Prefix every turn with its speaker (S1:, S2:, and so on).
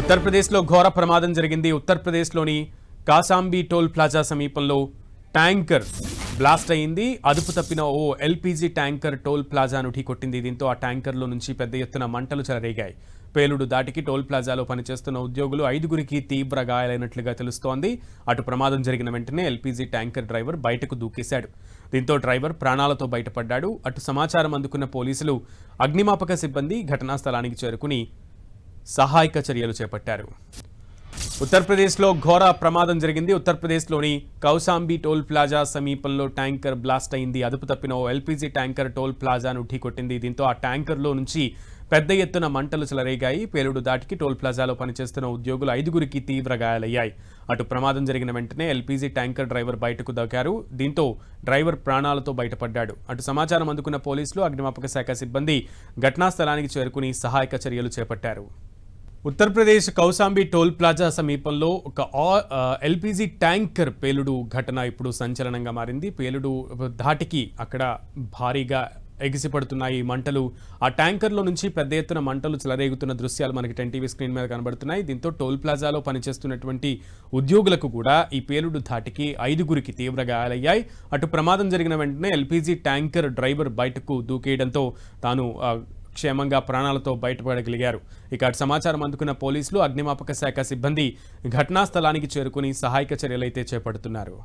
S1: ఉత్తరప్రదేశ్లో ఘోర ప్రమాదం జరిగింది. ఉత్తరప్రదేశ్లోని కాసాంబీ టోల్ ప్లాజా సమీపంలో ట్యాంకర్ బ్లాస్ట్ అయింది. అదుపు తప్పిన ఓ ఎల్పీజీ ట్యాంకర్ టోల్ ప్లాజాను ఢీకొట్టింది. దీంతో ఆ ట్యాంకర్లో నుంచి పెద్ద ఎత్తున మంటలు చెలరేగాయి. పేలుడు దాటికి టోల్ ప్లాజాలో పనిచేస్తున్న ఉద్యోగులు 5గురికి తీవ్ర గాయాలైనట్లుగా తెలుస్తోంది. అటు ప్రమాదం జరిగిన వెంటనే ఎల్పీజీ ట్యాంకర్ డ్రైవర్ బయటకు దూకేశాడు. దీంతో డ్రైవర్ ప్రాణాలతో బయటపడ్డాడు. అటు సమాచారం అందుకున్న పోలీసులు, అగ్నిమాపక సిబ్బంది ఘటనా స్థలానికి చేరుకుని సహాయక చర్యలు చేపట్టారు. ఉత్తరప్రదేశ్లో ఘోర ప్రమాదం జరిగింది. ఉత్తరప్రదేశ్లోని కౌసాంబీ టోల్ ప్లాజా సమీపంలో ట్యాంకర్ బ్లాస్ట్ అయింది. అదుపు తప్పిన ఓ ఎల్పీజీ ట్యాంకర్ టోల్ ప్లాజాను ఢీకొట్టింది. దీంతో ఆ ట్యాంకర్లో నుంచి పెద్ద ఎత్తున మంటలు చెలరేగాయి. పేలుడు దాటికి టోల్ ప్లాజాలో పనిచేస్తున్న ఉద్యోగులు 5గురికి తీవ్ర గాయాలయ్యాయి. అటు ప్రమాదం జరిగిన వెంటనే ఎల్పీజీ ట్యాంకర్ డ్రైవర్ బయటకు దక్కారు. దీంతో డ్రైవర్ ప్రాణాలతో బయటపడ్డాడు. అటు సమాచారం అందుకున్న పోలీసులు, అగ్నిమాపక శాఖ సిబ్బంది ఘటనా స్థలానికి చేరుకుని సహాయక చర్యలు చేపట్టారు. ఉత్తరప్రదేశ్ కౌసాంబీ టోల్ ప్లాజా సమీపంలో ఒక ఎల్పీజీ ట్యాంకర్ పేలుడు ఘటన ఇప్పుడు సంచలనంగా మారింది. పేలుడు ధాటికి అక్కడ భారీగా ఎగిసిపడుతున్నాయి మంటలు. ఆ ట్యాంకర్లో నుంచి పెద్ద ఎత్తున మంటలు చెలరేగుతున్న దృశ్యాలు మనకి 10 టీవీ స్క్రీన్ మీద కనబడుతున్నాయి. దీంతో టోల్ ప్లాజాలో పనిచేస్తున్నటువంటి ఉద్యోగులకు కూడా ఈ పేలుడు ధాటికి 5గురికి తీవ్ర గాయాలయ్యాయి. అటు ప్రమాదం జరిగిన వెంటనే ఎల్పీజీ ట్యాంకర్ డ్రైవర్ బయటకు దూకేయడంతో తాను క్షేమంగా ప్రాణాలతో బయటపడగలిగారు. ఇక అటు సమాచారం అందుకున్న పోలీసులు, అగ్నిమాపక శాఖ సిబ్బంది ఘటనా స్థలానికి చేరుకుని సహాయక చర్యలైతే చేపడుతున్నారు.